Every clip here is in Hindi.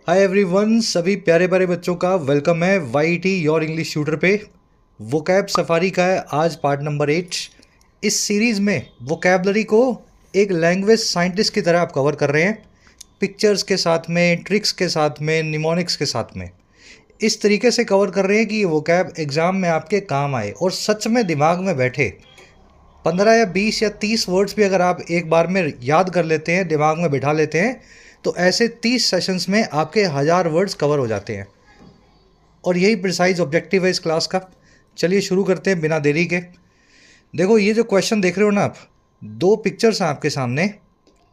हाय एवरीवन, सभी प्यारे प्यारे बच्चों का वेलकम है वाईटी योर इंग्लिश ट्यूटर पे। वोकैब सफारी का है आज पार्ट नंबर 8। इस सीरीज़ में वोकैबलरी को एक लैंग्वेज साइंटिस्ट की तरह आप कवर कर रहे हैं, पिक्चर्स के साथ में, ट्रिक्स के साथ में, निमोनिक्स के साथ में। इस तरीके से कवर कर रहे हैं कि ये वोकैब एग्ज़ाम में आपके काम आए और सच में दिमाग में बैठे। 15 या 20 या 30 वर्ड्स भी अगर आप एक बार में याद कर लेते हैं, दिमाग में बिठा लेते हैं, तो ऐसे 30 सेशंस में आपके 1000 वर्ड्स कवर हो जाते हैं। और यही प्रिसाइज ऑब्जेक्टिव है इस क्लास का। चलिए शुरू करते हैं बिना देरी के। देखो, ये जो क्वेश्चन देख रहे हो ना आप, दो पिक्चर्स हैं आपके सामने।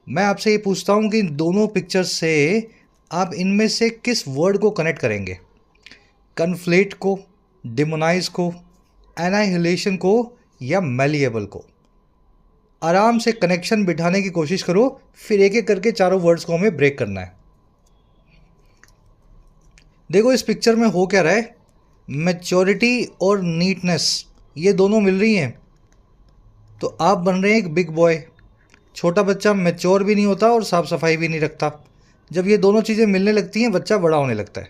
मैं आपसे ये पूछता हूँ कि इन दोनों पिक्चर्स से आप इनमें से किस वर्ड को कनेक्ट करेंगे? कन्फ्लेट को, डिमोनाइज को, एनाहिलेशन को या मैलिएबल को? आराम से कनेक्शन बिठाने की कोशिश करो, फिर एक एक करके चारों वर्ड्स को हमें ब्रेक करना है। देखो, इस पिक्चर में हो क्या रहा है, मैच्योरिटी और नीटनेस ये दोनों मिल रही हैं, तो आप बन रहे हैं एक बिग बॉय। छोटा बच्चा मैच्योर भी नहीं होता और साफ सफाई भी नहीं रखता। जब ये दोनों चीज़ें मिलने लगती हैं, बच्चा बड़ा होने लगता है।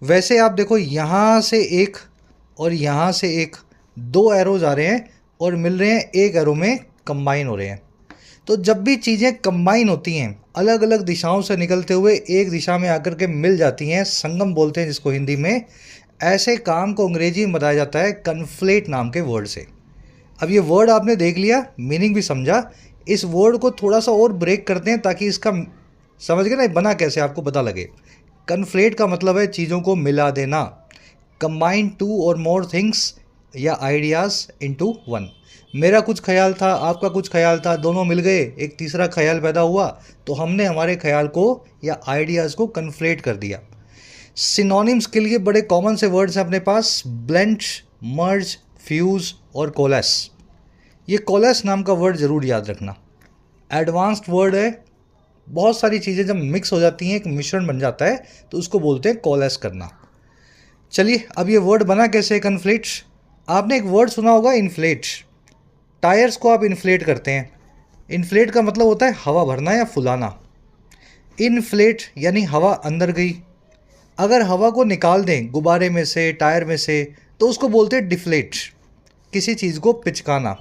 वैसे आप देखो, यहाँ से एक और यहाँ से एक, दो एरोज आ रहे हैं और मिल रहे हैं एक एरो में, कंबाइन हो रहे हैं। तो जब भी चीज़ें कंबाइन होती हैं, अलग अलग दिशाओं से निकलते हुए एक दिशा में आकर के मिल जाती हैं, संगम बोलते हैं जिसको हिंदी में, ऐसे काम को अंग्रेजी में बताया जाता है कन्फ्लेट नाम के वर्ड से। अब ये वर्ड आपने देख लिया, मीनिंग भी समझा। इस वर्ड को थोड़ा सा और ब्रेक करते हैं ताकि इसका समझ गए ना बना कैसे, आपको पता लगे। कन्फ्लेट का मतलब है चीज़ों को मिला देना, कंबाइन टू और मोर थिंग्स या आइडियाज़ इनटू वन। मेरा कुछ ख्याल था, आपका कुछ ख्याल था, दोनों मिल गए, एक तीसरा ख्याल पैदा हुआ, तो हमने हमारे ख्याल को या आइडियाज़ को कन्फ्लेट कर दिया। सिनोनिम्स के लिए बड़े कॉमन से वर्ड्स हैं अपने पास, ब्लेंड, मर्ज, फ्यूज़ और कोलेस। ये कोलेस नाम का वर्ड ज़रूर याद रखना, एडवांस्ड वर्ड है। बहुत सारी चीज़ें जब मिक्स हो जाती हैं, एक मिश्रण बन जाता है, तो उसको बोलते हैं कोलेस करना। चलिए, अब ये वर्ड बना कैसे, कन्फ्लेट। आपने एक वर्ड सुना होगा, इन्फ्लेट। टायर्स को आप इन्फ्लेट करते हैं। इन्फ्लेट का मतलब होता है हवा भरना या फुलाना। इन्फ्लेट यानी हवा अंदर गई। अगर हवा को निकाल दें गुब्बारे में से, टायर में से, तो उसको बोलते हैं डिफ्लेट, किसी चीज़ को पिचकाना।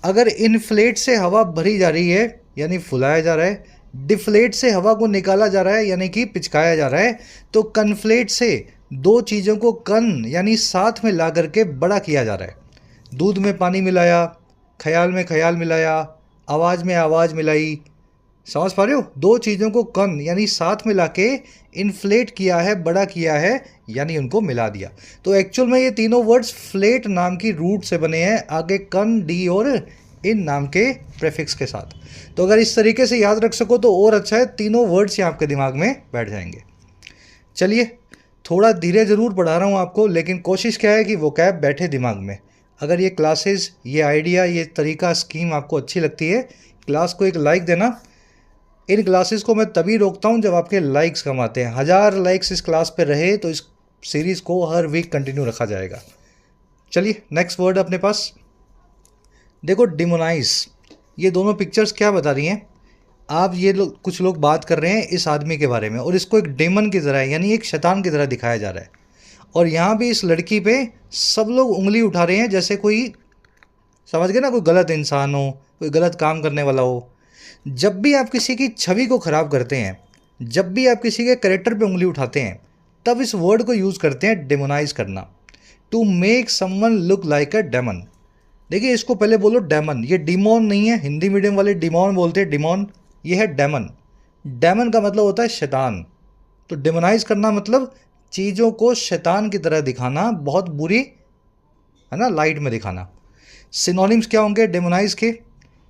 अगर इन्फ्लेट से हवा भरी जा रही है यानी फुलाया जा रहा है, डिफ्लेट से हवा को निकाला जा रहा है यानी कि पिचकाया जा रहा है, तो कन्फ्लेट से दो चीज़ों को कन यानी साथ में ला करके बड़ा किया जा रहा है। दूध में पानी मिलाया, ख्याल में ख्याल मिलाया, आवाज़ में आवाज़ मिलाई। समझ पा रहे हो? दो चीज़ों को कन यानी साथ में लाके इन्फ्लेट किया है, बड़ा किया है, यानी उनको मिला दिया। तो एक्चुअल में ये तीनों वर्ड्स फ्लेट नाम की रूट से बने हैं, आगे कन, डी और इन नाम के प्रेफिक्स के साथ। तो अगर इस तरीके से याद रख सको तो और अच्छा है, तीनों वर्ड्स ही आपके दिमाग में बैठ जाएंगे। चलिए, थोड़ा धीरे ज़रूर पढ़ा रहा हूँ आपको, लेकिन कोशिश क्या है कि वोकैब बैठे दिमाग में। अगर ये क्लासेस, ये आइडिया, ये तरीका, स्कीम आपको अच्छी लगती है, क्लास को एक लाइक देना। इन क्लासेस को मैं तभी रोकता हूँ जब आपके लाइक्स कम आते हैं। 1000 लाइक्स इस क्लास पे रहे तो इस सीरीज़ को हर वीक कंटिन्यू रखा जाएगा। चलिए, नेक्स्ट वर्ड अपने पास देखो, डिमोनाइज। ये दोनों पिक्चर्स क्या बता रही हैं? आप ये लोग, कुछ लोग बात कर रहे हैं इस आदमी के बारे में और इसको एक डेमन की तरह यानी एक शैतान की तरह दिखाया जा रहा है। और यहाँ भी इस लड़की पे सब लोग उंगली उठा रहे हैं जैसे कोई, समझ गए ना, कोई गलत इंसान हो, कोई गलत काम करने वाला हो। जब भी आप किसी की छवि को ख़राब करते हैं, जब भी आप किसी के कैरेक्टर पे उंगली उठाते हैं, तब इस वर्ड को यूज़ करते हैं, डेमोनाइज करना। To make someone look like a demon. देखिए, इसको पहले बोलो डेमन। ये डिमोन नहीं है, हिंदी मीडियम वाले डिमोन बोलते हैं, डिमोन। ये है डेमन। डेमन का मतलब होता है शैतान। तो डेमोनाइज करना मतलब चीज़ों को शैतान की तरह दिखाना, बहुत बुरी, है ना, लाइट में दिखाना। सिनोनिम्स क्या होंगे डेमोनाइज के?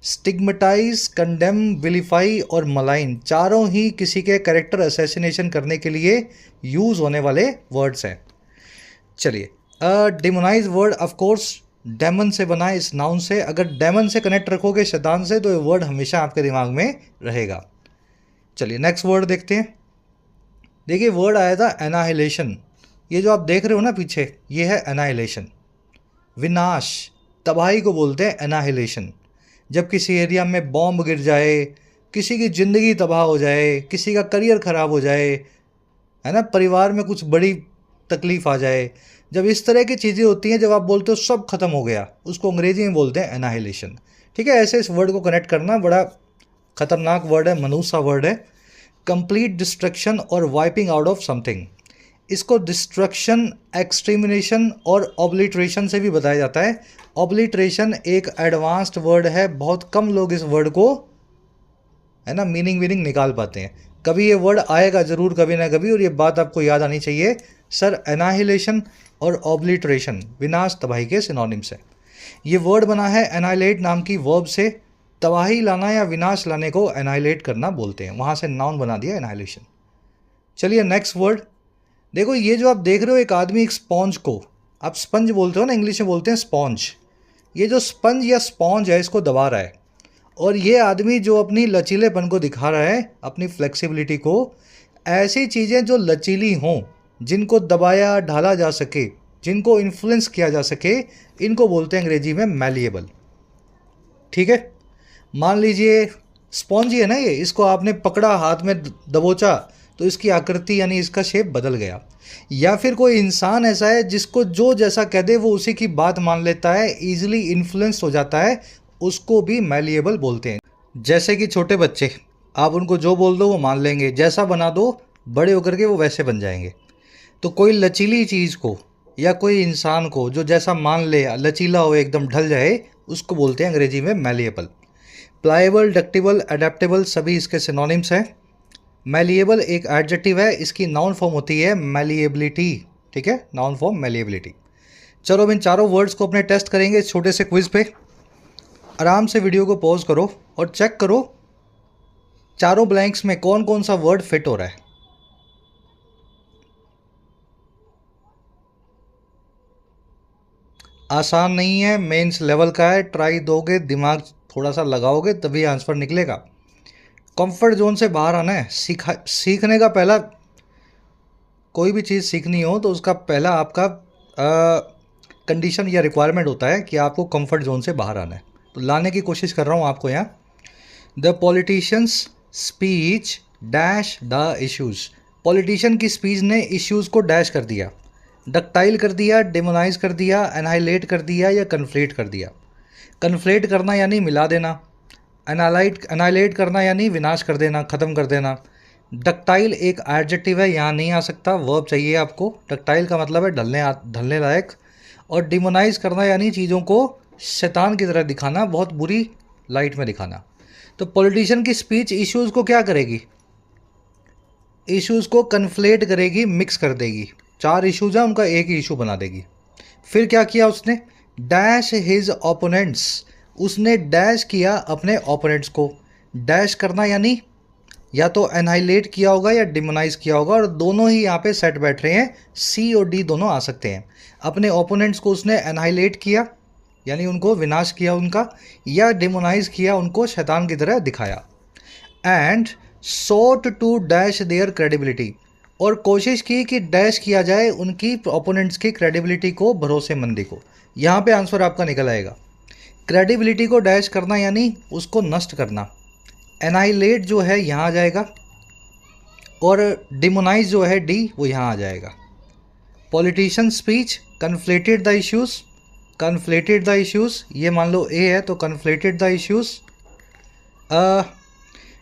स्टिग्मेटाइज, कंडेम, विलीफाई और मलाइन। चारों ही किसी के कैरेक्टर असैसिनेशन करने के लिए यूज़ होने वाले वर्ड्स हैं। चलिए, demonise word of course demon से बना है, इस नाउन से। अगर डेमन से कनेक्ट रखोगे शैतान से, तो ये वर्ड हमेशा आपके दिमाग में रहेगा। चलिए, नेक्स्ट वर्ड देखते हैं। देखिए, वर्ड आया था एनाहिलेशन। ये जो आप देख रहे हो ना पीछे, ये है एनाहिलेशन, विनाश, तबाही को बोलते हैं एनाहिलेशन। जब किसी एरिया में बॉम्ब गिर जाए, किसी की ज़िंदगी तबाह हो जाए, किसी का करियर ख़राब हो जाए, है ना, परिवार में कुछ बड़ी तकलीफ आ जाए, जब इस तरह की चीज़ें होती हैं, जब आप बोलते हो सब खत्म हो गया, उसको अंग्रेजी में बोलते हैं एनाहिलेशन। ठीक है, ऐसे इस वर्ड को कनेक्ट करना बड़ा खतरनाक वर्ड है, मनुष्य सा वर्ड है। कंप्लीट डिस्ट्रक्शन और वाइपिंग आउट ऑफ समथिंग, इसको डिस्ट्रक्शन, एक्सट्रीमिनेशन और ऑब्लिट्रेशन से भी बताया जाता है। ऑब्लिट्रेशन एक एडवांस्ड वर्ड है, बहुत कम लोग इस वर्ड को, है ना, मीनिंग निकाल पाते हैं। कभी ये वर्ड आएगा ज़रूर कभी ना कभी, और ये बात आपको याद आनी चाहिए सर, एनाहिलेशन और ऑब्लिट्रेशन विनाश तबाही के सिनोनिम्स है। ये वर्ड बना है एनाइलेट नाम की वर्ब से, तबाही लाना या विनाश लाने को एनाइलेट करना बोलते हैं, वहाँ से नाउन बना दिया एनाइलेशन। चलिए नेक्स्ट वर्ड देखो, ये जो आप देख रहे हो, एक आदमी एक स्पॉन्ज को, आप स्पंज बोलते हो ना, इंग्लिश में बोलते हैं स्पॉन्ज, ये जो स्पंज या स्पॉन्ज है इसको दबा रहा है, और ये आदमी जो अपनी लचीलेपन को दिखा रहा है, अपनी फ्लेक्सिबिलिटी को, ऐसी चीज़ें जो लचीली हों, जिनको दबाया ढाला जा सके, जिनको इन्फ्लुएंस किया जा सके, इनको बोलते हैं अंग्रेजी में मैलिएबल। ठीक है, मान लीजिए स्पॉन्ज ही है ना ये, इसको आपने पकड़ा, हाथ में दबोचा, तो इसकी आकृति यानी इसका शेप बदल गया। या फिर कोई इंसान ऐसा है जिसको जो जैसा कह दे वो उसी की बात मान लेता है, ईजिली इन्फ्लुएंस हो जाता है, उसको भी मैलिएबल बोलते हैं। जैसे कि छोटे बच्चे, आप उनको जो बोल दो वो मान लेंगे, जैसा बना दो बड़े होकर के वो वैसे बन जाएंगे। तो कोई लचीली चीज़ को या कोई इंसान को जो जैसा मान ले, लचीला हो, एकदम ढल जाए, उसको बोलते हैं अंग्रेजी में मैलिएबल। प्लाएबल, डक्टिबल, अडेप्टेबल सभी इसके सिनोनिम्स हैं। मैलिएबल एक एडजेक्टिव है, इसकी नाउन फॉर्म होती है मैलिएबिलिटी। ठीक है, नाउन फॉर्म मैलिएबिलिटी। चलो अब इन चारों वर्ड्स को अपने टेस्ट करेंगे इस छोटे से क्विज पे। आराम से वीडियो को पॉज करो और चेक करो चारों ब्लैंक्स में कौन कौन सा वर्ड फिट हो रहा है। आसान नहीं है, मेंस लेवल का है, ट्राई दोगे, दिमाग थोड़ा सा लगाओगे तभी आंसर निकलेगा। कंफर्ट जोन से बाहर आना है। सीखने का पहला, कोई भी चीज़ सीखनी हो तो उसका पहला आपका कंडीशन या रिक्वायरमेंट होता है कि आपको कंफर्ट जोन से बाहर आना है, तो लाने की कोशिश कर रहा हूँ आपको यहाँ। The politicians speech dash the issues, politician की स्पीच ने इश्यूज़ को डैश कर दिया, डक्टाइल कर दिया, डेमोनाइज कर दिया, एनाइलेट कर दिया या कन्फ्लेट कर दिया। कन्फ्लेट करना यानी मिला देना, एनाइलेट करना यानी विनाश कर देना, ख़त्म कर देना। डक्टाइल एक एडजेक्टिव है, यहाँ नहीं आ सकता, वर्ब चाहिए आपको। डक्टाइल का मतलब है ढलने लायक। और डिमोनाइज करना यानी चीज़ों को शैतान की तरह दिखाना, बहुत बुरी लाइट में दिखाना। तो पॉलिटिशियन की स्पीच इश्यूज़ को क्या करेगी, इश्यूज़ को कन्फ्लेट करेगी, मिक्स कर देगी। 4 इश्यूज़ हैं, उनका एक ही इशू बना देगी। फिर क्या किया उसने, डैश हिज ओपोनेंट्स, उसने डैश किया अपने ओपोनेंट्स को। डैश करना यानी या तो एनाइलेट किया होगा या डिमोनाइज किया होगा, और दोनों ही यहाँ पे सेट बैठ रहे हैं, सी और डी दोनों आ सकते हैं। अपने ओपोनेंट्स को उसने एनाइलेट किया यानी उनको विनाश किया उनका, या डिमोनाइज किया, उनको शैतान की तरह दिखाया। And sought to dash their credibility, और कोशिश की कि डैश किया जाए उनकी ओपोनेंट्स की क्रेडिबिलिटी को, भरोसेमंदी को। यहाँ पे आंसर आपका निकल आएगा। क्रेडिबिलिटी को डैश करना यानी उसको नष्ट करना। एनाइलेट जो है यहाँ आ जाएगा, और डिमोनाइज जो है डी वो यहाँ आ जाएगा। Politician speech conflated the issues, conflated the issues, ये मान लो ए है तो conflated the issues.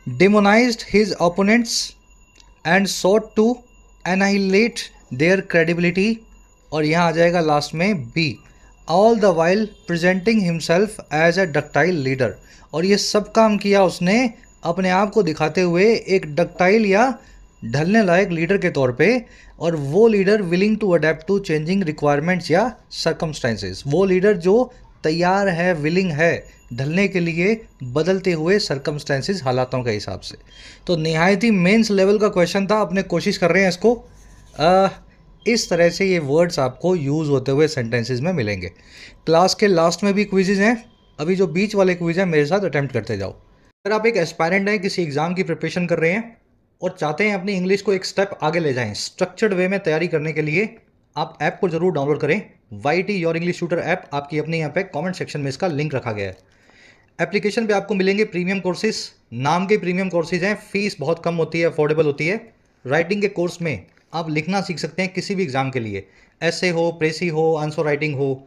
Demonised his opponents and sought to annihilate their credibility, और यहाँ आ जाएगा लास्ट में B, all the while presenting himself as a ductile leader, और ये सब काम किया उसने अपने आप को दिखाते हुए एक डक्टाइल या ढलने लायक लीडर के तौर पे, और वो leader willing to adapt to changing requirements या सर्कमस्टेंसेस, वो लीडर जो तैयार है, विलिंग है ढलने के लिए बदलते हुए सर्कमस्टेंसेस, हालातों के हिसाब से। तो निहायत ही मेंस लेवल का क्वेश्चन था, अपने कोशिश कर रहे हैं इसको। इस तरह से ये वर्ड्स आपको यूज़ होते हुए सेंटेंसेस में मिलेंगे। क्लास के लास्ट में भी क्विज़ेज़ हैं, अभी जो बीच वाले क्विज़ हैं मेरे साथ अटैम्प्ट करते जाओ। अगर आप एक एस्पायरेंट हैं, किसी एग्ज़ाम की प्रिपरेशन कर रहे हैं और चाहते हैं अपनी इंग्लिश को एक स्टेप आगे ले जाएं, स्ट्रक्चर्ड वे में तैयारी करने के लिए आप ऐप को ज़रूर डाउनलोड करें। YT your English tutor app, आपकी अपनी यहाँ पे कमेंट सेक्शन में इसका लिंक रखा गया है। एप्लीकेशन पे आपको मिलेंगे प्रीमियम कोर्सेज, नाम के प्रीमियम कोर्सेज हैं, फीस बहुत कम होती है, अफोर्डेबल होती है। राइटिंग के कोर्स में आप लिखना सीख सकते हैं किसी भी एग्ज़ाम के लिए, ऐसे हो, प्रेसी हो, आंसर राइटिंग हो।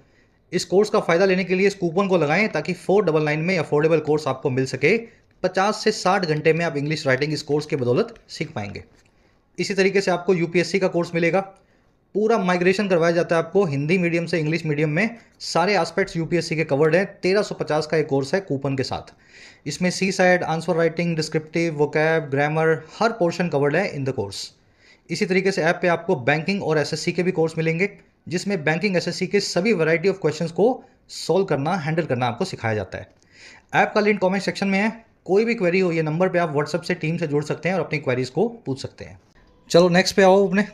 इस कोर्स का फ़ायदा लेने के लिए इस कूपन को लगाएं ताकि 499 में अफोर्डेबल कोर्स आपको मिल सके। 50 से 60 घंटे में आप इंग्लिश राइटिंग इस कोर्स के बदौलत सीख पाएंगे। इसी तरीके से आपको यूपीएससी का कोर्स मिलेगा, पूरा माइग्रेशन करवाया जाता है आपको हिंदी मीडियम से इंग्लिश मीडियम में। सारे एस्पेक्ट्स यूपीएससी के कवर्ड हैं। 1350 का एक कोर्स है कूपन के साथ। इसमें सी side, answer writing, descriptive, vocab, grammar, हर पोर्शन कवर्ड है इन द कोर्स। इसी तरीके से ऐप पे आपको बैंकिंग और एसएससी के भी कोर्स मिलेंगे, जिसमें बैंकिंग एसएससी के सभी वैरायटी ऑफ क्वेश्चंस को सॉल्व करना, हैंडल करना आपको सिखाया जाता है। ऐप का लिंक कमेंट सेक्शन में है। कोई भी क्वेरी हो, ये नंबर पे आप व्हाट्सएप से टीम से जुड़ सकते हैं और अपनी क्वेरीज को पूछ सकते हैं। चलो नेक्स्ट पे आओ। अपने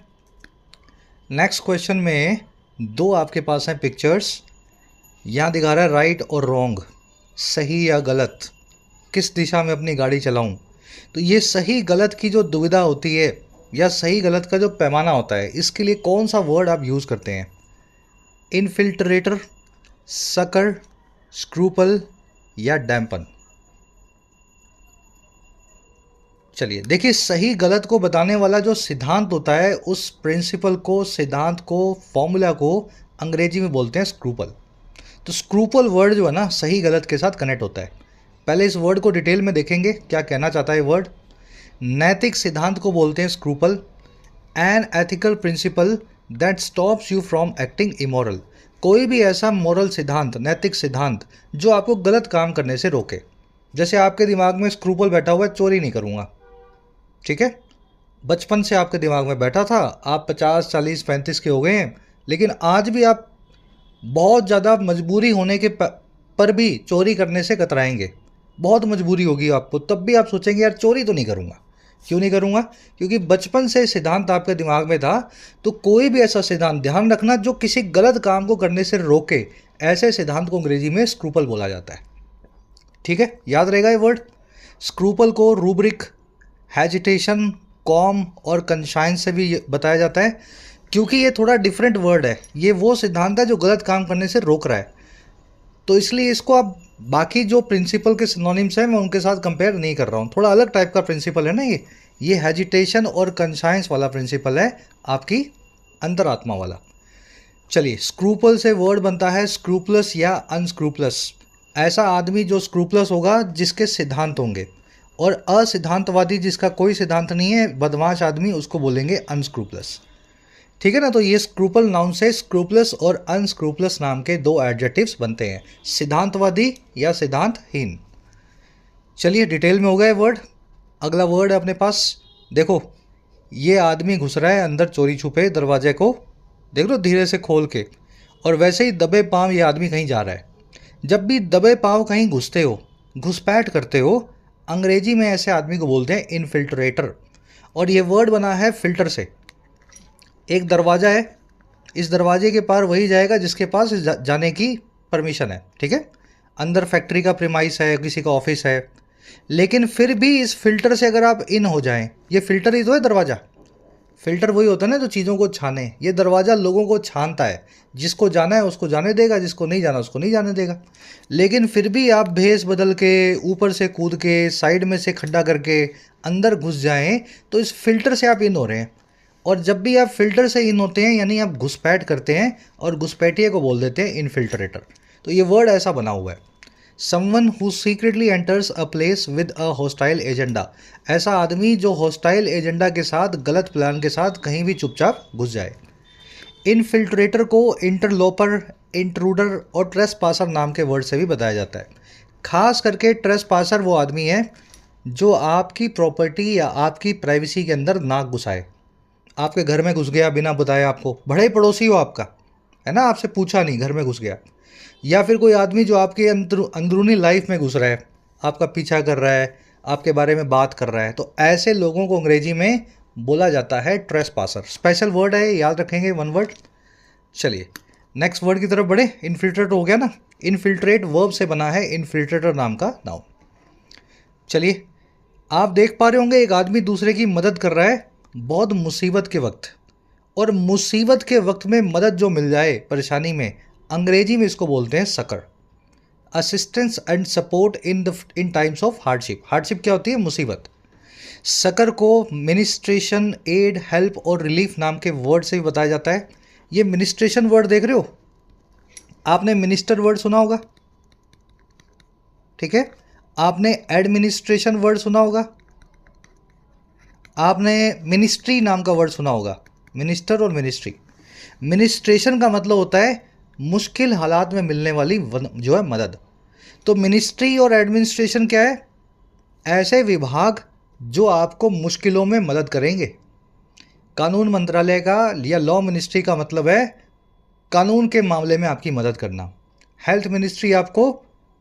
नेक्स्ट क्वेश्चन में दो आपके पास हैं पिक्चर्स। यहाँ दिखा रहा है राइट और रॉन्ग, सही या गलत, किस दिशा में अपनी गाड़ी चलाऊं। तो ये सही गलत की जो दुविधा होती है या सही गलत का जो पैमाना होता है, इसके लिए कौन सा वर्ड आप यूज़ करते हैं? इनफिल्ट्रेटर, सकर, स्क्रूपल या डैम्पन? चलिए देखिए, सही गलत को बताने वाला जो सिद्धांत होता है, उस प्रिंसिपल को, सिद्धांत को, फॉर्मूला को अंग्रेजी में बोलते हैं स्क्रूपल। तो स्क्रूपल वर्ड जो है ना, सही गलत के साथ कनेक्ट होता है। पहले इस वर्ड को डिटेल में देखेंगे, क्या कहना चाहता है वर्ड। नैतिक सिद्धांत को बोलते हैं scruple. An ethical principle that stops you from acting immoral. कोई भी ऐसा मोरल सिद्धांत, नैतिक सिद्धांत जो आपको गलत काम करने से रोके। जैसे आपके दिमाग में स्क्रूपल बैठा हुआ है, चोरी नहीं करूँगा, ठीक है, बचपन से आपके दिमाग में बैठा था, आप 50, 40, 35 के हो गए हैं, लेकिन आज भी आप बहुत ज़्यादा मजबूरी होने के पर भी चोरी करने से कतराएंगे। बहुत मजबूरी होगी आपको, तब भी आप सोचेंगे यार चोरी तो नहीं करूँगा। क्यों नहीं करूँगा? क्योंकि बचपन से सिद्धांत आपके दिमाग में था। तो कोई भी ऐसा सिद्धांत, ध्यान रखना, जो किसी गलत काम को करने से रोके, ऐसे सिद्धांत को अंग्रेजी में स्क्रूपल बोला जाता है। ठीक है, याद रहेगा ये वर्ड। स्क्रूपल को रूब्रिक, हेजिटेशन, कॉम और कंशाइंस से भी बताया जाता है, क्योंकि ये थोड़ा डिफरेंट वर्ड है। ये वो सिद्धांत है जो गलत काम करने से रोक रहा है, तो इसलिए इसको आप बाकी जो प्रिंसिपल के सिनोनिम्स हैं, मैं उनके साथ कंपेयर नहीं कर रहा हूँ। थोड़ा अलग टाइप का प्रिंसिपल है ना ये हेजिटेशन और कंशाइंस वाला प्रिंसिपल है, आपकी अंतरात्मा वाला। चलिए, स्क्रूपल से वर्ड बनता है स्क्रूपलस या अनस्क्रूपलस। ऐसा आदमी जो स्क्रूपलस होगा, जिसके सिद्धांत होंगे, और असिद्धांतवादी जिसका कोई सिद्धांत नहीं है, बदमाश आदमी, उसको बोलेंगे अनस्क्रूपलस। ठीक है ना। तो ये स्क्रूपल नाउन से स्क्रूपलस और अनस्क्रूपलस नाम के दो एडजेक्टिव्स बनते हैं, सिद्धांतवादी या सिद्धांतहीन। चलिए डिटेल में हो गया वर्ड। अगला वर्ड है अपने पास, देखो, ये आदमी घुस रहा है अंदर चोरी छुपे, दरवाजे को देख लो धीरे से खोल के, और वैसे ही दबे पांव ये आदमी कहीं जा रहा है। जब भी दबे पांव कहीं घुसते हो, घुसपैठ करते हो, अंग्रेजी में ऐसे आदमी को बोलते हैं इनफिल्ट्रेटर। और ये वर्ड बना है फिल्टर से। एक दरवाज़ा है, इस दरवाजे के पार वही जाएगा जिसके पास जाने की परमिशन है, ठीक है। अंदर फैक्ट्री का प्रीमाइस है, किसी का ऑफिस है, लेकिन फिर भी इस फिल्टर से अगर आप इन हो जाएं, ये फिल्टर ही तो है दरवाज़ा। फिल्टर वही होता है ना जो चीज़ों को छाने। ये दरवाज़ा लोगों को छानता है, जिसको जाना है उसको जाने देगा, जिसको नहीं जाना उसको नहीं जाने देगा। लेकिन फिर भी आप भेस बदल के, ऊपर से कूद के, साइड में से खड्डा करके अंदर घुस जाएं, तो इस फिल्टर से आप इन हो रहे हैं। और जब भी आप फिल्टर से इन होते हैं, यानी आप घुसपैठ करते हैं, और घुसपैठिए को बोल देते हैं इनफिल्ट्रेटर। तो ये वर्ड ऐसा बना हुआ है। Someone who secretly enters a place with a hostile agenda. ऐसा आदमी जो हॉस्टाइल एजेंडा के साथ, गलत प्लान के साथ कहीं भी चुपचाप घुस जाए। इनफिल्ट्रेटर को इंटरलोपर, इंट्रूडर और ट्रेसपासर नाम के वर्ड से भी बताया जाता है। खास करके ट्रेसपासर वो आदमी है जो आपकी प्रॉपर्टी या आपकी प्राइवेसी के अंदर नाक घुसाए। आपके घर में घुस गया बिना बताए, आपको बड़े ही पड़ोसी हो आपका, है ना, आपसे पूछा नहीं, घर में घुस गया। या फिर कोई आदमी जो आपके अंदरूनी लाइफ में घुस रहा है, आपका पीछा कर रहा है, आपके बारे में बात कर रहा है, तो ऐसे लोगों को अंग्रेजी में बोला जाता है ट्रेसपासर। स्पेशल वर्ड है, याद रखेंगे, वन वर्ड। चलिए नेक्स्ट वर्ड की तरफ बढ़े। इनफिल्ट्रेट हो गया ना। इनफिल्ट्रेट वर्ब से बना है इनफिल्ट्रेटर नाम का नाउन। चलिए, आप देख पा रहे होंगे एक आदमी दूसरे की मदद कर रहा है बहुत मुसीबत के वक्त, और मुसीबत के वक्त में मदद जो मिल जाए परेशानी में, अंग्रेजी में इसको बोलते हैं sucker. Assistance and support in times of hardship. Hardship क्या होती है? मुसीबत। सकर को मिनिस्ट्रेशन, एड, हेल्प और रिलीफ नाम के वर्ड से भी बताया जाता है। ये मिनिस्ट्रेशन वर्ड देख रहे हो, आपने मिनिस्टर वर्ड सुना होगा, ठीक है। आपने एडमिनिस्ट्रेशन वर्ड सुना होगा, आपने मिनिस्ट्री नाम का वर्ड सुना होगा, मिनिस्टर और मिनिस्ट्री। मिनिस्ट्रेशन का मतलब होता है मुश्किल हालात में मिलने वाली जो है मदद। तो मिनिस्ट्री और एडमिनिस्ट्रेशन क्या है? ऐसे विभाग जो आपको मुश्किलों में मदद करेंगे। कानून मंत्रालय का या लॉ मिनिस्ट्री का मतलब है कानून के मामले में आपकी मदद करना। हेल्थ मिनिस्ट्री आपको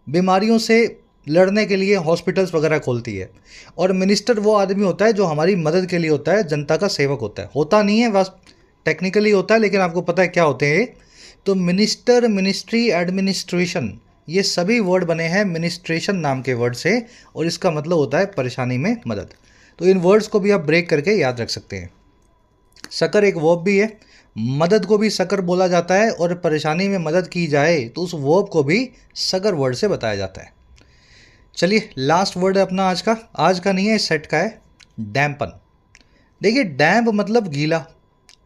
बीमारियों से लड़ने के लिए हॉस्पिटल्स वगैरह खोलती है। और मिनिस्टर वो आदमी होता है जो हमारी मदद के लिए होता है, जनता का सेवक होता है। होता नहीं है, बस टेक्निकली होता है, लेकिन आपको पता है क्या होते हैं। तो मिनिस्टर, मिनिस्ट्री, एडमिनिस्ट्रेशन, ये सभी वर्ड बने हैं मिनिस्ट्रेशन नाम के वर्ड से, और इसका मतलब होता है परेशानी में मदद। तो इन वर्ड्स को भी आप ब्रेक करके याद रख सकते हैं। सकर एक वर्ब भी है, मदद को भी सकर बोला जाता है, और परेशानी में मदद की जाए तो उस वर्ब को भी सकर वर्ड से बताया जाता है। चलिए लास्ट वर्ड है अपना आज का नहीं है, इस सेट का है, डैम्पन। देखिए डैम्प मतलब गीला,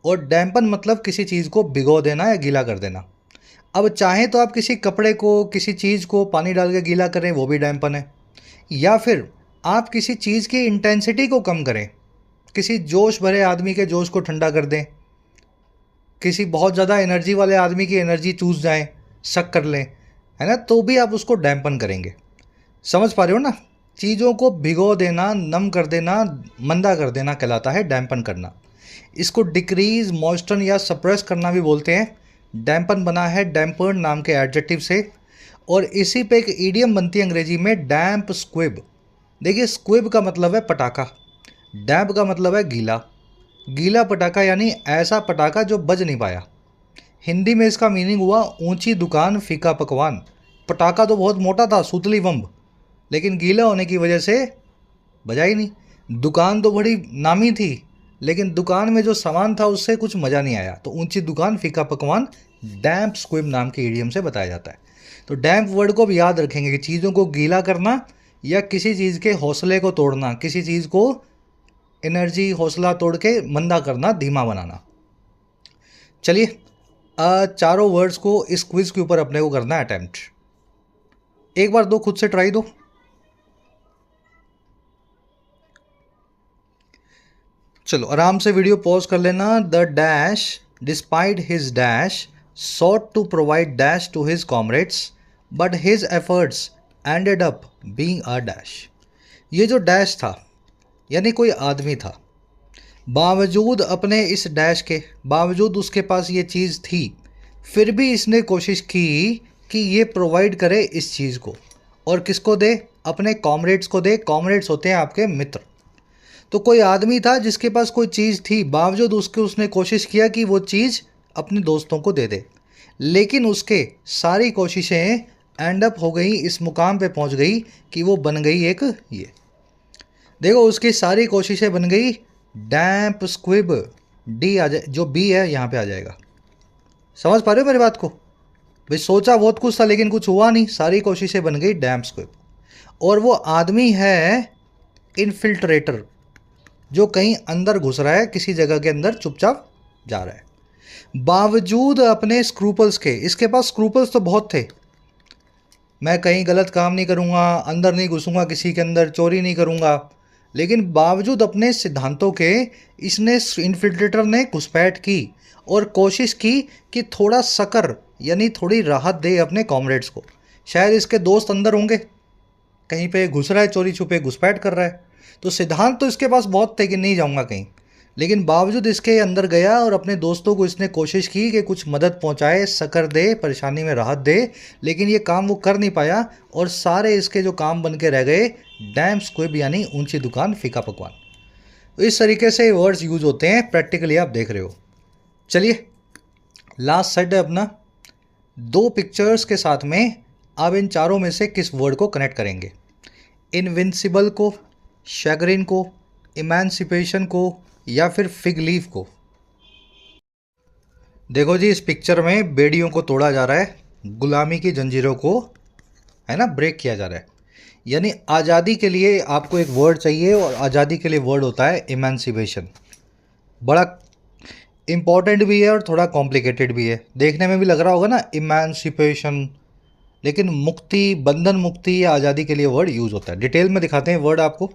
और डैम्पन मतलब किसी चीज़ को भिगो देना या गीला कर देना। अब चाहे तो आप किसी कपड़े को, किसी चीज़ को पानी डाल के गीला करें, वो भी डैम्पन है। या फिर आप किसी चीज़ की इंटेंसिटी को कम करें, किसी जोश भरे आदमी के जोश को ठंडा कर दें, किसी बहुत ज़्यादा एनर्जी वाले आदमी की एनर्जी चूस जाएं, शक कर लें, है ना, तो भी आप उसको डैम्पन करेंगे। समझ पा रहे हो ना? चीज़ों को भिगो देना, नम कर देना, मंदा कर देना कहलाता है डैम्पन करना। इसको डिक्रीज, मॉइस्टन या सप्रेस करना भी बोलते हैं। डैम्पन बना है डैम्पर्ड नाम के एडजेक्टिव से, और इसी पे एक ईडियम बनती है अंग्रेजी में, डैम्प स्क्विब। देखिए स्क्विब का मतलब है पटाखा, डैम्प का मतलब है गीला। गीला पटाखा यानी ऐसा पटाखा जो बज नहीं पाया। हिंदी में इसका मीनिंग हुआ ऊंची दुकान, फीका पकवान। पटाखा तो बहुत मोटा था, सूतली बम, लेकिन गीला होने की वजह से बजा ही नहीं। दुकान तो बड़ी नामी थी, लेकिन दुकान में जो सामान था उससे कुछ मज़ा नहीं आया। तो ऊंची दुकान, फीका पकवान, डैम्प स्क्विब नाम के इडियम से बताया जाता है। तो डैम्प वर्ड को भी याद रखेंगे कि चीज़ों को गीला करना या किसी चीज़ के हौसले को तोड़ना, किसी चीज़ को एनर्जी, हौसला तोड़ के मंदा करना, धीमा बनाना। चलिए चारों वर्ड्स को इस क्विज के ऊपर अपने को करना है अटेम्प्ट। एक बार दो, खुद से ट्राई दो। चलो आराम से वीडियो पॉज कर लेना। The dash despite his dash sought to provide dash to his comrades but his efforts ended up being a dash. ये जो डैश था यानी कोई आदमी था, बावजूद अपने इस डैश के, बावजूद उसके पास ये चीज़ थी, फिर भी इसने कोशिश की कि ये प्रोवाइड करे इस चीज़ को, और किसको दे? अपने कॉमरेड्स को दे। कॉमरेड्स होते हैं आपके मित्र। तो कोई आदमी था जिसके पास कोई चीज़ थी, बावजूद उसके उसने कोशिश किया कि वो चीज़ अपने दोस्तों को दे दे, लेकिन उसके सारी कोशिशें एंड अप हो गई, इस मुकाम पे पहुंच गई कि वो बन गई एक, ये देखो उसकी सारी कोशिशें बन गई डैम्प स्क्विब। डी आ जाए, जो बी है यहाँ पे आ जाएगा। समझ पा रहे हो मेरी बात को? भाई सोचा बहुत कुछ था लेकिन कुछ हुआ नहीं, सारी कोशिशें बन गई डैम्प स्क्विब। और वो आदमी है इनफिल्ट्रेटर, जो कहीं अंदर घुस रहा है, किसी जगह के अंदर चुपचाप जा रहा है बावजूद अपने स्क्रूपल्स के। इसके पास स्क्रूपल्स तो बहुत थे, मैं कहीं गलत काम नहीं करूँगा, अंदर नहीं घुसूँगा किसी के अंदर, चोरी नहीं करूँगा, लेकिन बावजूद अपने सिद्धांतों के इसने, इन्फिल्ट्रेटर ने घुसपैठ की और कोशिश की कि थोड़ा सकर यानी थोड़ी राहत दे अपने कॉमरेड्स को। शायद इसके दोस्त अंदर होंगे, कहीं पे घुस रहा है, चोरी छुपे घुसपैठ कर रहा है। तो सिद्धांत तो इसके पास बहुत थे कि नहीं जाऊंगा कहीं, लेकिन बावजूद इसके अंदर गया और अपने दोस्तों को इसने कोशिश की कि कुछ मदद पहुंचाए, सकर दे, परेशानी में राहत दे, लेकिन ये काम वो कर नहीं पाया और सारे इसके जो काम बन के रह गए डैम्प स्क्विब यानी ऊंची दुकान, फीका पकवान। तो इस तरीके से वर्ड्स यूज होते हैं, प्रैक्टिकली आप देख रहे हो। चलिए लास्ट सेट है अपना, दो पिक्चर्स के साथ में आप इन चारों में से किस वर्ड को कनेक्ट करेंगे? इनविंसिबल को, शैगरिन को, इमेंसिपेशन को, या फिर फिग लीफ को? देखो जी इस पिक्चर में बेड़ियों को तोड़ा जा रहा है, गुलामी की जंजीरों को, है ना, ब्रेक किया जा रहा है। यानी आज़ादी के लिए आपको एक वर्ड चाहिए, और आज़ादी के लिए वर्ड होता है इमेंसिपेशन। बड़ा इम्पॉर्टेंट भी है और थोड़ा कॉम्प्लिकेटेड भी है, देखने में भी लग रहा होगा ना इमेंसिपेशन, लेकिन मुक्ति, बंधन मुक्ति या आज़ादी के लिए वर्ड यूज़ होता है। डिटेल में दिखाते हैं वर्ड आपको।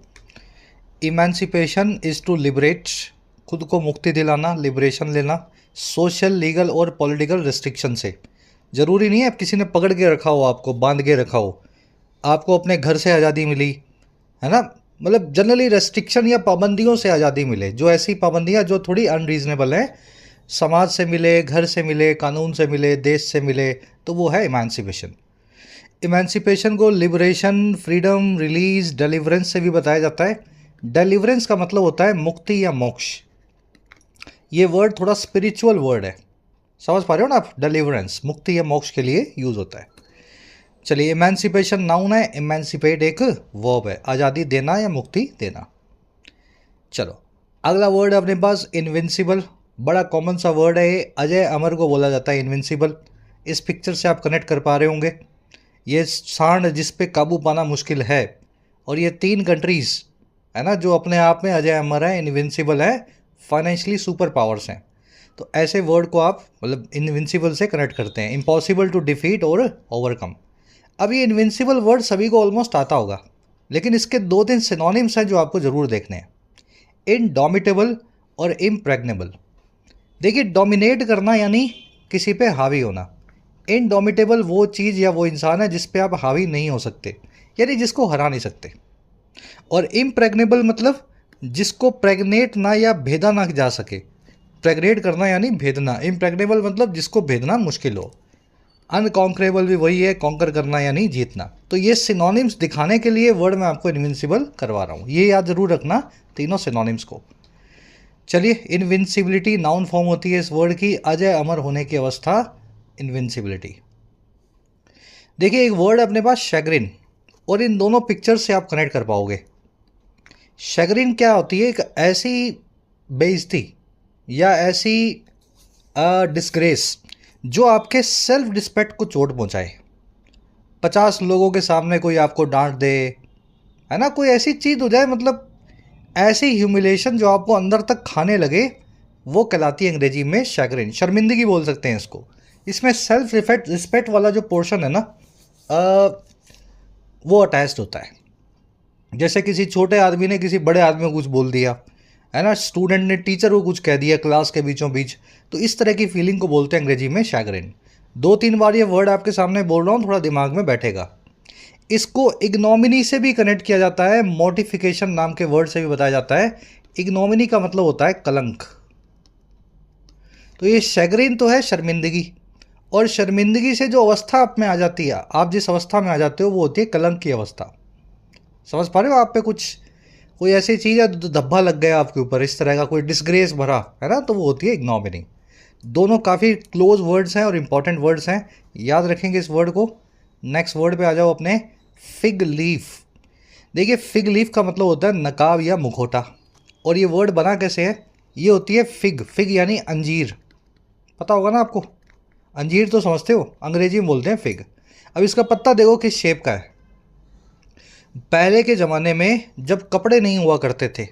इमेंसिपेशन इज़ टू लिबरेट, खुद को मुक्ति दिलाना, लिबरेशन लेना, सोशल, लीगल और पॉलिटिकल रिस्ट्रिक्शन से। ज़रूरी नहीं है अब किसी ने पकड़ के रखा हो, आपको बांध के रखा हो, आपको अपने घर से आज़ादी मिली है ना, मतलब जनरली रेस्ट्रिक्शन या पाबंदियों से आज़ादी मिले, जो ऐसी पाबंदियाँ जो थोड़ी अनरीजनेबल हैं, समाज से मिले, घर से मिले, कानून से मिले, देश से मिले, तो वो है इमेंसिपेशन। इमेंसिपेशन को लिबरेशन, फ्रीडम, रिलीज, डिलीवरेंस से भी बताया जाता है। डिलीवरेंस का मतलब होता है मुक्ति या मोक्ष। ये वर्ड थोड़ा स्पिरिचुअल वर्ड है, समझ पा रहे हो ना आप। डिलीवरेंस मुक्ति या मोक्ष के लिए यूज़ होता है। चलिए, इमेंसिपेशन नाउन है, इमेंसिपेट एक वर्ब है, आज़ादी देना या मुक्ति देना। चलो अगला वर्ड है अपने पास इनविंसिबल। बड़ा कॉमन सा वर्ड है ये, अजय अमर को बोला जाता है इनविंसिबल। इस पिक्चर से आप कनेक्ट कर पा रहे होंगे, ये सांड जिस पे काबू पाना मुश्किल है, और ये 3 कंट्रीज़ है ना जो अपने आप में अजय अमर है, इनविंसिबल है, फाइनेंशियली सुपर पावर्स हैं। तो ऐसे वर्ड को आप मतलब इनविंसिबल से कनेक्ट करते हैं, इम्पॉसिबल टू डिफीट और ओवरकम। अब ये इनविंसिबल वर्ड सभी को ऑलमोस्ट आता होगा, लेकिन इसके 2-3 सिनोनिम्स हैं जो आपको ज़रूर देखने हैं। इनडोमिटेबल और इम्प्रेग्नेबल। देखिए, डोमिनेट करना यानी किसी पे हावी होना। इनडोमिटेबल वो चीज़ या वो इंसान है जिस पे आप हावी नहीं हो सकते, यानी जिसको हरा नहीं सकते। और इम्प्रेग्नेबल मतलब जिसको प्रेग्नेट ना या भेदा ना जा सके। प्रेग्नेट करना यानी भेदना, इम्प्रेग्नेबल मतलब जिसको भेदना मुश्किल हो। अनकॉन्करेबल भी वही है, कॉन्कर करना यानी जीतना। तो ये सिनोनिम्स दिखाने के लिए वर्ड मैं आपको इनविंसिबल करवा रहा हूँ, ये याद जरूर रखना तीनों सिनोनिम्स को। चलिए, इनविंसिबिलिटी नाउन फॉर्म होती है इस वर्ड की, अजय अमर होने की अवस्था इनविंसिबिलिटी। देखिए, एक वर्ड है अपने पास शैग्रिन, और इन दोनों पिक्चर से आप कनेक्ट कर पाओगे। शैग्रिन क्या होती है? एक ऐसी बेइज्जती या ऐसी डिस्ग्रेस जो आपके सेल्फ रिस्पेक्ट को चोट पहुंचाए। 50 लोगों के सामने कोई आपको डांट दे, है ना, कोई ऐसी चीज़ हो जाए, मतलब ऐसी ह्यूमिलेशन जो आपको अंदर तक खाने लगे, वो कहलाती है अंग्रेजी में शैग्रिन। शर्मिंदगी बोल सकते हैं इसको। इसमें सेल्फ रिस्पेक्ट वाला जो पोर्शन है ना, वो अटैच्ड होता है। जैसे किसी छोटे आदमी ने किसी बड़े आदमी को कुछ बोल दिया, है ना, स्टूडेंट ने टीचर को कुछ कह दिया क्लास के बीचों बीच, तो इस तरह की फीलिंग को बोलते हैं अंग्रेजी में शैग्रिन। 2-3 बार ये वर्ड आपके सामने बोल रहा हूँ, थोड़ा दिमाग में बैठेगा। इसको इग्नोमिनी से भी कनेक्ट किया जाता है, मोटिफिकेशन नाम के वर्ड से भी बताया जाता है। इग्नोमिनी का मतलब होता है कलंक। तो ये शैग्रिन तो है शर्मिंदगी, और शर्मिंदगी से जो अवस्था आप में आ जाती है, आप जिस अवस्था में आ जाते हो, वो होती है कलंक की अवस्था। समझ पा रहे हो? आप पे कुछ कोई ऐसी चीज़ है, धब्बा लग गया आपके ऊपर, इस तरह का कोई डिस्ग्रेस भरा है ना, तो वो होती है इग्नोमिनी। दोनों काफ़ी क्लोज वर्ड्स हैं और इंपॉर्टेंट वर्ड्स हैं, याद रखेंगे इस वर्ड को। नेक्स्ट वर्ड पे आ जाओ अपने, फिग लीफ। देखिए, फिग लीफ का मतलब होता है नकाब या मुखौटा, और ये वर्ड बना कैसे है? ये होती है फिग, फिग यानी अंजीर, पता होगा ना आपको, अंजीर तो समझते हो, अंग्रेजी में बोलते हैं फिग। अब इसका पत्ता देखो किस शेप का है। पहले के ज़माने में जब कपड़े नहीं हुआ करते थे,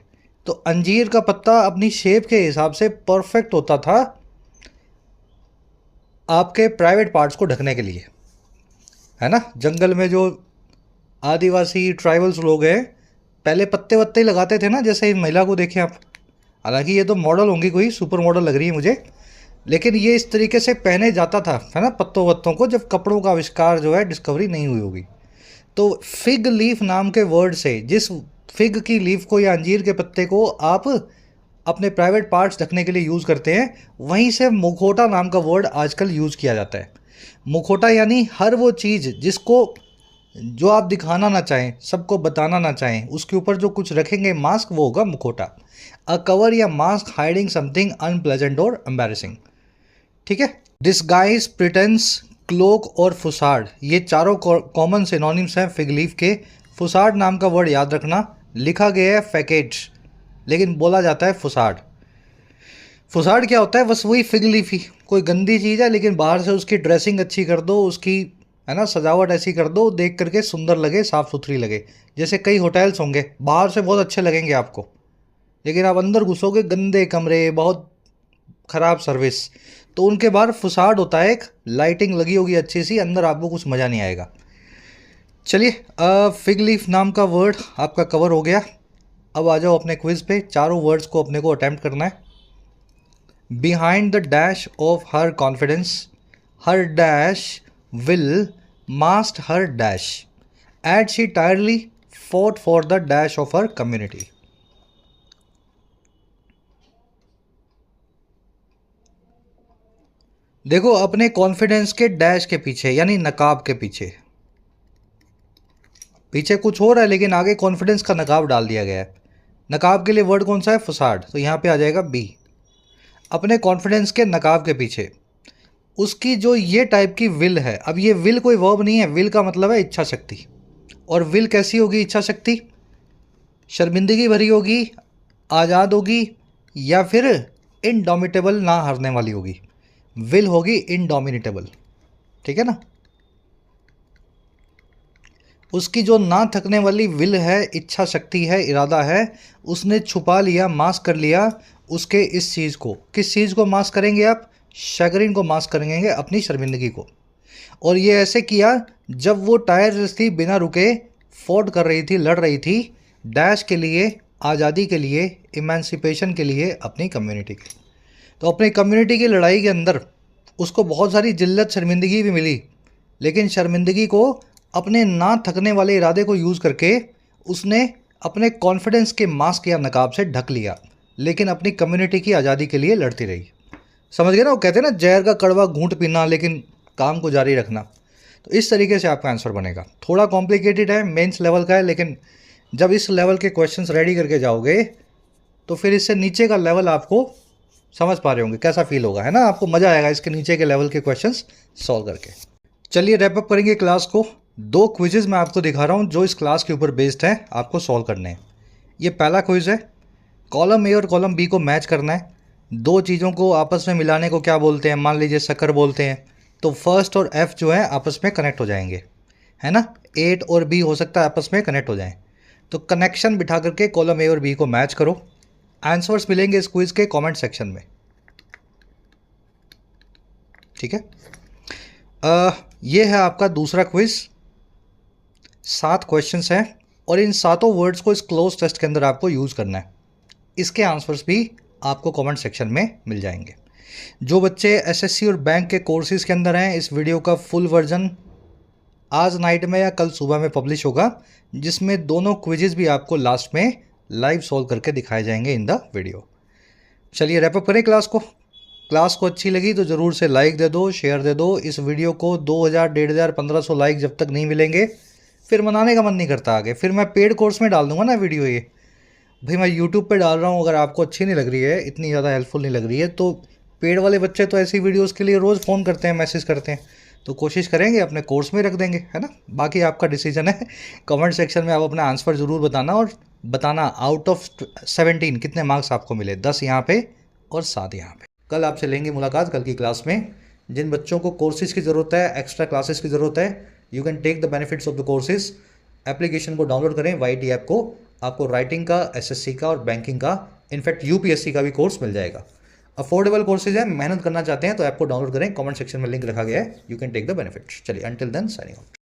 तो अंजीर का पत्ता अपनी शेप के हिसाब से परफेक्ट होता था आपके प्राइवेट पार्ट्स को ढकने के लिए, है ना। जंगल में जो आदिवासी ट्राइबल्स लोग हैं, पहले पत्ते वत्ते लगाते थे ना, जैसे इस महिला को देखें आप। हालांकि ये तो मॉडल होंगी, कोई सुपर मॉडल लग रही है मुझे, लेकिन ये इस तरीके से पहने जाता था, है ना, पत्तों वत्तों को, जब कपड़ों का आविष्कार जो है, डिस्कवरी नहीं हुई होगी। तो फिग लीफ नाम के वर्ड से, जिस फिग की लीफ को या अंजीर के पत्ते को आप अपने प्राइवेट पार्ट्स ढकने के लिए यूज़ करते हैं, वहीं से मुखौटा नाम का वर्ड आजकल यूज़ किया जाता है। मुखौटा यानी हर वो चीज़ जिसको, जो आप दिखाना ना चाहें, सबको बताना ना चाहें, उसके ऊपर जो कुछ रखेंगे मास्क, वो होगा मुखौटा। अ कवर या मास्क हाइडिंग समथिंग अनप्लेजेंट और एम्बैरेसिंग। ठीक है। डिस्गाइज, प्रिटेंस, क्लोक और फुसाड, ये चारों कॉमन सिनोनिम्स हैं फिग लीफ के। फुसाड नाम का वर्ड याद रखना, लिखा गया है फैकेट, लेकिन बोला जाता है फुसाड। फुसाड क्या होता है? बस वही फिग लीफ ही, कोई गंदी चीज़ है, लेकिन बाहर से उसकी ड्रेसिंग अच्छी कर दो, उसकी है ना, सजावट ऐसी कर दो देख करके सुंदर लगे, साफ़ सुथरी लगे। जैसे कई होटल्स होंगे, बाहर से बहुत अच्छे लगेंगे आपको, लेकिन आप अंदर घुसोगे गंदे कमरे, बहुत ख़राब सर्विस। तो उनके बाहर फुसाड होता है, एक लाइटिंग लगी होगी अच्छी सी, अंदर आपको कुछ मज़ा नहीं आएगा। चलिए, फिग लीफ नाम का वर्ड आपका कवर हो गया। अब आ जाओ अपने क्विज पे। चारों वर्ड्स को अपने को अटेम्प्ट करना है। Behind the dash of her confidence, her dash will must her dash, at she tirelessly fought for the dash of her community। देखो, अपने कॉन्फिडेंस के डैश के पीछे यानी नकाब के पीछे, पीछे कुछ हो रहा है लेकिन आगे कॉन्फिडेंस का नकाब डाल दिया गया है। नकाब के लिए वर्ड कौन सा है? फसाड। तो यहाँ पे आ जाएगा बी। अपने कॉन्फिडेंस के नकाब के पीछे उसकी जो ये टाइप की विल है। अब ये विल कोई वर्ब नहीं है, विल का मतलब है इच्छा शक्ति। और विल कैसी होगी इच्छा शक्ति? शर्मिंदगी भरी होगी, आज़ाद होगी, या फिर इनडोमिटेबल, ना हारने वाली होगी। विल होगी इनडोमिनेटेबल, ठीक है ना। उसकी जो ना थकने वाली विल है, इच्छा शक्ति है, इरादा है, उसने छुपा लिया, मास्क कर लिया उसके इस चीज़ को। किस चीज़ को मास्क करेंगे आप? शैगरिन को मास्क करेंगे, अपनी शर्मिंदगी को। और ये ऐसे किया जब वो टायर्स थी, बिना रुके फोर्ट कर रही थी, लड़ रही थी डैश के लिए, आज़ादी के लिए, इमेंसिपेशन के लिए, अपनी कम्युनिटी के। तो अपनी कम्युनिटी की लड़ाई के अंदर उसको बहुत सारी जिल्लत, शर्मिंदगी भी मिली, लेकिन शर्मिंदगी को अपने ना थकने वाले इरादे को यूज़ करके उसने अपने कॉन्फिडेंस के मास्क या नकाब से ढक लिया, लेकिन अपनी कम्युनिटी की आज़ादी के लिए लड़ती रही। समझ गए ना? वो कहते हैं ना, जहर का कड़वा घूंट पीना लेकिन काम को जारी रखना। तो इस तरीके से आपका आंसर बनेगा। थोड़ा कॉम्प्लिकेटेड है, मेंस लेवल का है, लेकिन जब इस लेवल के क्वेश्चंस रेडी करके जाओगे तो फिर इससे नीचे का लेवल आपको समझ पा रहे होंगे, कैसा फील होगा, है ना। आपको मज़ा आएगा इसके नीचे के लेवल के क्वेश्चंस सॉल्व करके। चलिए रैप अप करेंगे क्लास को। 2 क्विजेज़ मैं आपको दिखा रहा हूँ जो इस क्लास के ऊपर बेस्ड है, आपको सॉल्व करने हैं। ये पहला क्विज़ है, कॉलम ए और कॉलम बी को मैच करना है। 2 चीज़ों को आपस में मिलाने को क्या बोलते हैं? मान लीजिए शक्कर बोलते हैं, तो फर्स्ट और एफ जो है आपस में कनेक्ट हो जाएंगे, है ना। 8 और बी हो सकता है आपस में कनेक्ट हो जाएं। तो कनेक्शन बिठा करके कॉलम ए और बी को मैच करो। आंसर्स मिलेंगे इस क्विज़ के कमेंट सेक्शन में, ठीक है। ये है आपका दूसरा क्विज़। 7 क्वेश्चंस हैं और इन 7 वर्ड्स को इस क्लोज टेस्ट के अंदर आपको यूज़ करना है। इसके आंसर्स भी आपको कमेंट सेक्शन में मिल जाएंगे। जो बच्चे एसएससी और बैंक के कोर्सेज के अंदर हैं, इस वीडियो का फुल वर्जन आज नाइट में या कल सुबह में पब्लिश होगा, जिसमें दोनों क्विजेज़ भी आपको लास्ट में लाइव सॉल्व करके दिखाए जाएंगे इन द वीडियो। चलिए रैप अप करें क्लास को। क्लास को अच्छी लगी तो ज़रूर से लाइक दे दो, शेयर दे दो। इस वीडियो को 2000, 1500, 1500 लाइक जब तक नहीं मिलेंगे फिर मनाने का मन नहीं करता आगे। फिर मैं पेड कोर्स में डाल दूंगा ना वीडियो। ये भाई मैं यूट्यूब पे डाल रहा हूँ, अगर आपको अच्छी नहीं लग रही है, इतनी ज़्यादा हेल्पफुल नहीं लग रही है, तो पेड वाले बच्चे तो ऐसी वीडियोस के लिए रोज़ फ़ोन करते हैं, मैसेज करते हैं। तो कोशिश करेंगे अपने कोर्स में रख देंगे, है ना। बाकी आपका डिसीजन है। कमेंट सेक्शन में आप अपना आंसर ज़रूर बताना, और बताना आउट ऑफ 17 कितने मार्क्स आपको मिले। 10 यहाँ पे और 7 यहाँ पे। कल आपसे लेंगे मुलाकात कल की क्लास में। जिन बच्चों को कोर्सेज की ज़रूरत है, एक्स्ट्रा क्लासेस की ज़रूरत है, you can take the benefits of the courses. Application को डाउनलोड करें, YT ऐप को। आपको राइटिंग का, SSC का और बैंकिंग का, इनफैक्ट UPSC का भी कोर्स मिल जाएगा। अफोर्डेबल कोर्सेज है, मेहनत करना चाहते हैं तो ऐप को डाउनलोड करें। कमेंट सेक्शन में लिंक रखा गया है, you can take the benefits. चलिए, अंटिल देन साइनिंग आउट।